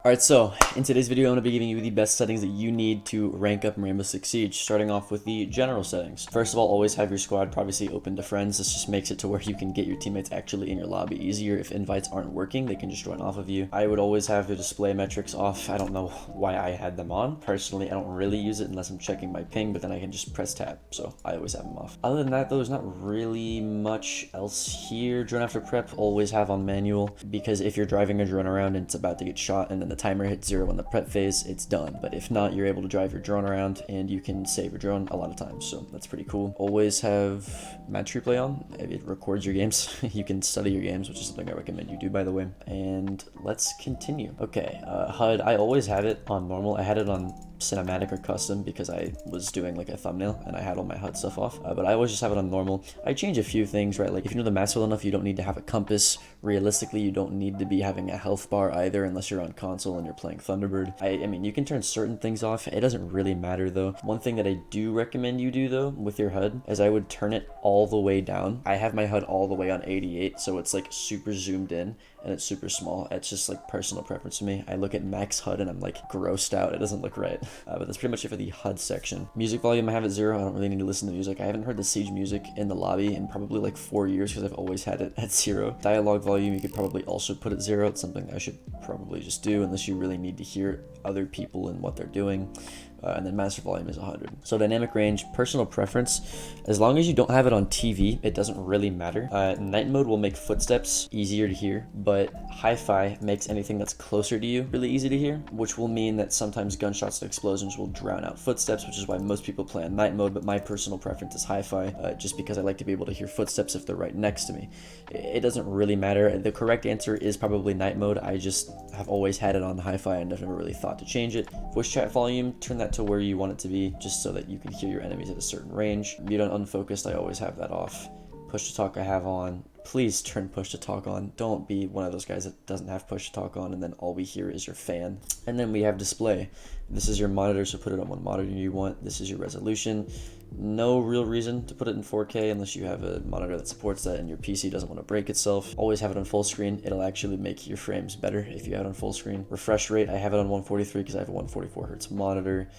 Alright, so in today's video I'm going to be giving you the best settings that you need to rank up in Rainbow Six Siege, starting off with the general settings. First of all, always have your squad privacy open to friends. This just makes it to where you can get your teammates actually in your lobby easier. If invites aren't working, they can just join off of you. I would always have the display metrics off. I don't know why I had them on. Personally, I don't really use it unless I'm checking my ping, but then I can just press tab, so I always have them off. Other than that though, there's not really much else here. Drone after prep, always have on manual, because if you're driving a drone around and it's about to get shot and then the timer hits 0 in the prep phase, it's done. But if not, you're able to drive your drone around and you can save your drone a lot of times, so that's pretty cool. Always have match replay on. It records your games. You can study your games, which is something I recommend you do, by the way. And let's continue. Okay, HUD, I always have it on normal. I had it on cinematic or custom because I was doing like a thumbnail and I had all my HUD stuff off, but I always just have it on normal. I change a few things, right? Like if you know the maps well enough, you don't need to have a compass. Realistically, you don't need to be having a health bar either unless you're on console and you're playing Thunderbird. I mean, you can turn certain things off. It doesn't really matter though. One thing that I do recommend you do though with your HUD is I would turn it all the way down. I have my HUD all the way on 88, so it's like super zoomed in and it's super small. It's just like personal preference to me. I look at max HUD and I'm like grossed out. It doesn't look right. But that's pretty much it for the HUD section. Music volume, I have it 0. I don't really need to listen to music. I haven't heard the Siege music in the lobby in probably like 4 years because I've always had it at 0. Dialogue volume, you could probably also put at 0. It's something I should probably just do unless you really need to hear other people and what they're doing. And then master volume is 100. So dynamic range, personal preference, as long as you don't have it on TV, it doesn't really matter. Night mode will make footsteps easier to hear, but hi-fi makes anything that's closer to you really easy to hear, which will mean that sometimes gunshots and explosions will drown out footsteps, which is why most people play on night mode, but my personal preference is hi-fi, just because I like to be able to hear footsteps if they're right next to me. It doesn't really matter. The correct answer is probably night mode. I just have always had it on hi-fi and I've never really thought to change it. Voice chat volume, turn that to where you want it to be, just so that you can hear your enemies at a certain range. Mute on unfocused, I always have that off. Push to talk I have on. Please turn push to talk on. Don't be one of those guys that doesn't have push to talk on and then all we hear is your fan. And then we have display. This is your monitor, so put it on what monitor you want. This is your resolution. No real reason to put it in 4K unless you have a monitor that supports that and your PC doesn't want to break itself. Always have it on full screen. It'll actually make your frames better if you have it on full screen. Refresh rate, I have it on 143 because I have a 144 hertz monitor.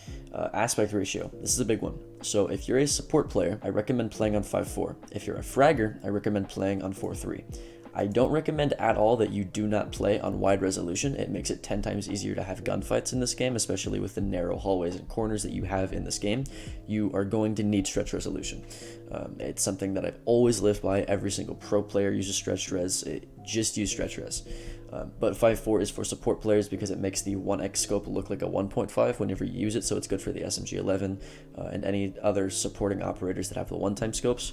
Aspect ratio, this is a big one. So if you're a support player, I recommend playing on 5.4. If you're a fragger, I recommend playing on 4.3. I don't recommend at all that you do not play on wide resolution. It makes it 10 times easier to have gunfights in this game, especially with the narrow hallways and corners that you have in this game. You are going to need stretch resolution. It's something that I've always lived by. Every single pro player uses stretch res. Just use stretch res. But 5.4 is for support players because it makes the 1x scope look like a 1.5 whenever you use it, so it's good for the SMG-11 and any other supporting operators that have the one-time scopes.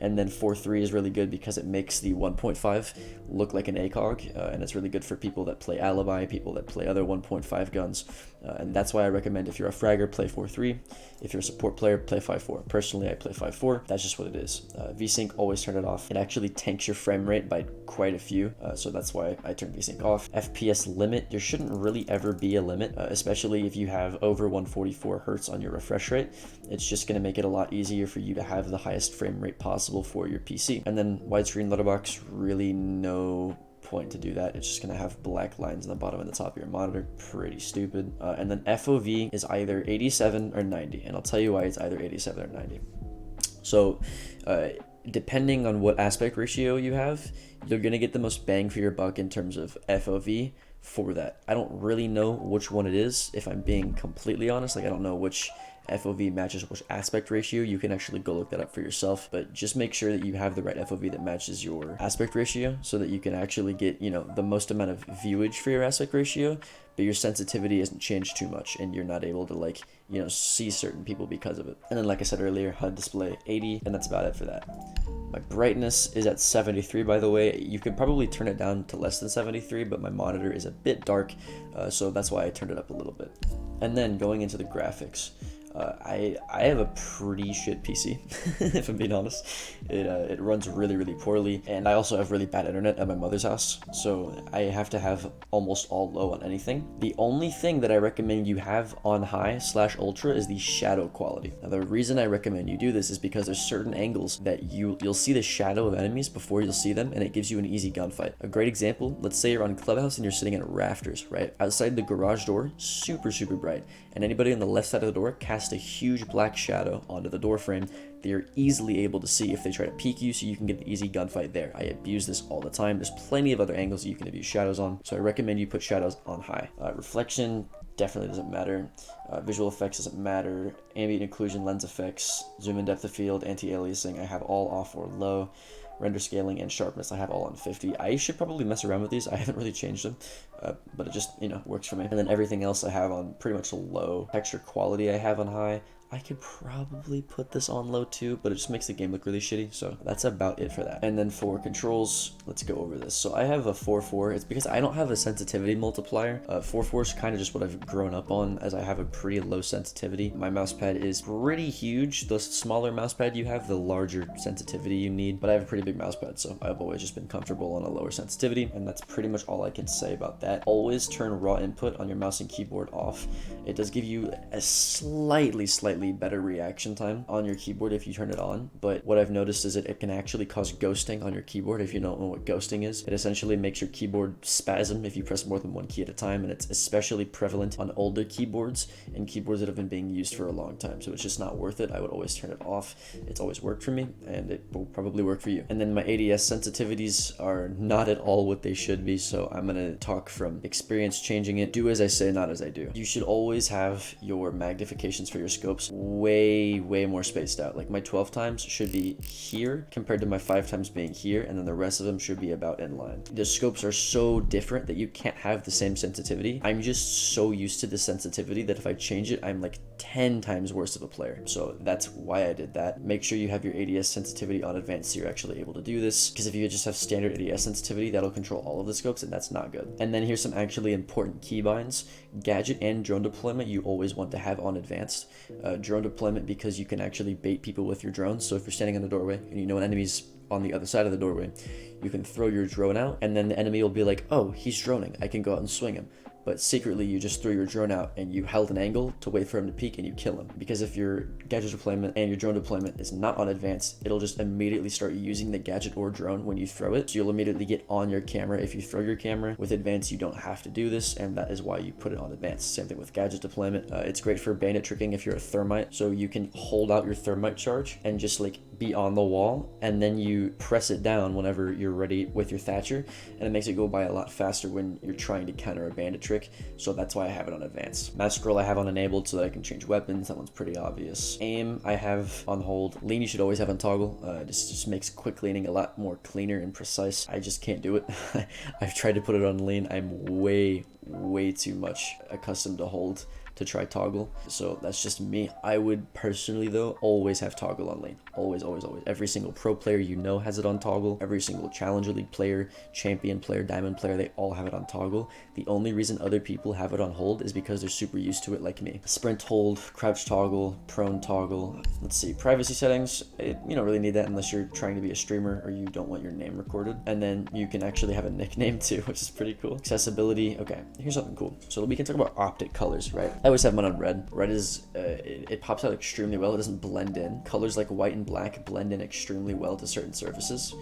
And then 4.3 is really good because it makes the 1.5 look like an ACOG, and it's really good for people that play Alibi, people that play other 1.5 guns, and that's why I recommend if you're a fragger, play 4.3. If you're a support player, play 5.4. Personally, I play 5.4. That's just what it is. VSync, always turn it off. It actually tanks your frame rate by quite a few, so that's why I turn VSync off. FPS limit, there shouldn't really ever be a limit, especially if you have over 144 hertz on your refresh rate. It's just going to make it a lot easier for you to have the highest frame rate possible for your PC. And then widescreen letterbox, really no point to do that. It's just going to have black lines on the bottom and the top of your monitor. Pretty stupid. And then FOV is either 87 or 90, and I'll tell you why it's either 87 or 90. So depending on what aspect ratio you have, you're going to get the most bang for your buck in terms of FOV for that. I don't really know which one it is, if I'm being completely honest. Like, I don't know which FOV matches which aspect ratio. You can actually go look that up for yourself, but just make sure that you have the right FOV that matches your aspect ratio so that you can actually get, you know, the most amount of viewage for your aspect ratio, but your sensitivity isn't changed too much and you're not able to, like, you know, see certain people because of it. And then, like I said earlier, HUD display 80, and that's about it for that. My brightness is at 73, by the way. You can probably turn it down to less than 73, but my monitor is a bit dark, so that's why I turned it up a little bit. And then going into the graphics. I have a pretty shit PC, if I'm being honest. It runs really, really poorly, and I also have really bad internet at my mother's house, so I have to have almost all low on anything. The only thing that I recommend you have on high / ultra is the shadow quality. Now, the reason I recommend you do this is because there's certain angles that you'll see the shadow of enemies before you'll see them, and it gives you an easy gunfight. A great example, let's say you're on Clubhouse and you're sitting at rafters, right? Outside the garage door, super, super bright, and anybody on the left side of the door cast a huge black shadow onto the door frame. They're easily able to see if they try to peek you, so you can get an easy gunfight there. I abuse this all the time. There's plenty of other angles that you can abuse shadows on, so I recommend you put shadows on high. Reflection definitely doesn't matter. Visual effects doesn't matter. Ambient occlusion, lens effects, zoom in, depth of field, anti-aliasing, I have all off or low. Render scaling and sharpness, I have all on 50. I should probably mess around with these. I haven't really changed them, but it just, works for me. And then everything else I have on pretty much low. Texture quality I have on high. I could probably put this on low too, but it just makes the game look really shitty, so that's about it for that. And then for controls, let's go over this. So I have a 4-4. It's because I don't have a sensitivity multiplier. 4-4 is kind of just what I've grown up on, as I have a pretty low sensitivity. My mouse pad is pretty huge. The smaller mouse pad you have, the larger sensitivity you need, but I have a pretty big mouse pad, so I've always just been comfortable on a lower sensitivity, and that's pretty much all I can say about that. Always turn raw input on your mouse and keyboard off. It does give you a slightly better reaction time on your keyboard if you turn it on, but what I've noticed is it can actually cause ghosting on your keyboard. If you don't know what ghosting is, it essentially makes your keyboard spasm if you press more than one key at a time, and it's especially prevalent on older keyboards and keyboards that have been being used for a long time, so it's just not worth it. I would always turn it off. It's always worked for me, and it will probably work for you. And then my ADS sensitivities are not at all what they should be, so I'm gonna talk from experience changing it. Do as I say, not as I do. You should always have your magnifications for your scopes way more spaced out. Like my 12 times should be here compared to my 5 times being here, and then the rest of them should be about in line. The scopes are so different that you can't have the same sensitivity. I'm just so used to the sensitivity that if I change it, I'm like 10 times worse of a player. So that's why I did that. Make sure you have your ADS sensitivity on advanced so you're actually able to do this, because if you just have standard ADS sensitivity, that'll control all of the scopes, and that's not good. And then here's some actually important keybinds. Gadget and drone deployment you always want to have on advanced. Drone deployment because you can actually bait people with your drones. So if you're standing in the doorway and you know an enemy's on the other side of the doorway, you can throw your drone out, and then the enemy will be like, oh, he's droning, I can go out and swing him. But secretly you just threw your drone out and you held an angle to wait for him to peek and you kill him. Because if your gadget deployment and your drone deployment is not on advanced, it'll just immediately start using the gadget or drone when you throw it. So you'll immediately get on your camera if you throw your camera. With advanced, you don't have to do this, and that is why you put it on advanced. Same thing with gadget deployment. It's great for bayonet tricking if you're a thermite, so you can hold out your thermite charge and just like be on the wall, and then you press it down whenever you're ready with your Thatcher, and it makes it go by a lot faster when you're trying to counter a bandit trick. So that's why I have it on advanced. Mass scroll I have on enabled so that I can change weapons. That one's pretty obvious. Aim I have on hold. Lean you should always have on toggle. This just makes quick leaning a lot more cleaner and precise. I just can't do it. I've tried to put it on lean. I'm way too much accustomed to hold to try toggle, so that's just me. I would personally though always have toggle on lane. Always. Every single pro player you know has it on toggle. Every single challenger league player, champion player, diamond player, they all have it on toggle. The only reason other people have it on hold is because they're super used to it, like me. Sprint hold, crouch toggle, prone toggle. Let's see, privacy settings, you don't really need that unless you're trying to be a streamer or you don't want your name recorded. And then you can actually have a nickname too, which is pretty cool. Accessibility, okay, here's something cool. So we can talk about optic colors, right? I always have mine on red. Red is, it pops out extremely well. It doesn't blend in. Colors like white and black blend in extremely well to certain surfaces.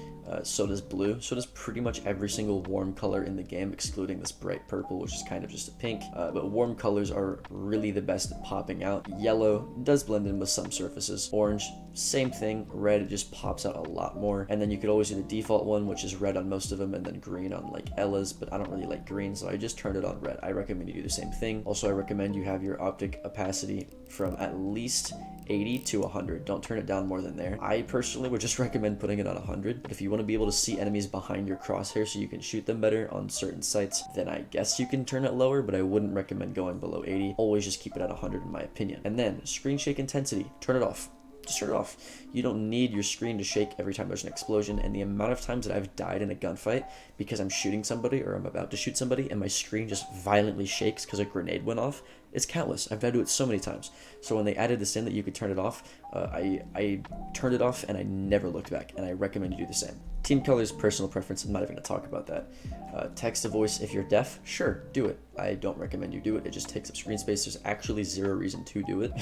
So does blue. So does pretty much every single warm color in the game, excluding this bright purple, which is kind of just a pink. But warm colors are really the best at popping out. Yellow does blend in with some surfaces. Orange, same thing. Red, it just pops out a lot more. And then you could always do the default one, which is red on most of them, and then green on like Ella's, but I don't really like green, so I just turned it on red. I recommend you do the same thing. Also, I recommend you have your optic opacity from at least 80 to 100. Don't turn it down more than there. I personally would just recommend putting it on 100, but if you want to be able to see enemies behind your crosshair so you can shoot them better on certain sites, then I guess you can turn it lower, but I wouldn't recommend going below 80. Always just keep it at 100 in my opinion. And then screen shake intensity, turn it off. just turn it off. You don't need your screen to shake every time there's an explosion, and the amount of times that I've died in a gunfight because I'm shooting somebody or I'm about to shoot somebody and my screen just violently shakes because a grenade went off, it's countless. I've had to do it so many times. So when they added this in that you could turn it off, I turned it off and I never looked back, and I recommend you do the same. Team colors, personal preference, I'm not even going to talk about that. Text to voice, if you're deaf, sure, do it. I don't recommend you do it. It just takes up screen space. There's actually zero reason to do it,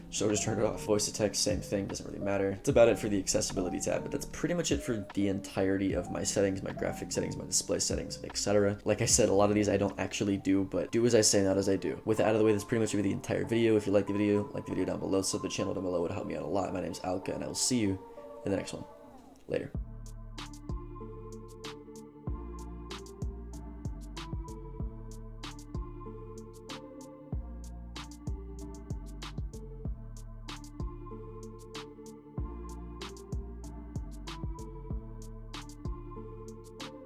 so just turn it off. Voice to text, same thing, doesn't really matter. It's about it for the accessibility tab, but that's pretty much it for the entirety of my settings, my graphic settings, my display settings, etc. Like I said, a lot of these I don't actually do, but do as I say, not as I do. With that out of the way, that's pretty much the entire video. If you like the video, like the video down below, sub the channel down below, it would help me out a lot. My name's Alka, and I will see you in the next one. Later.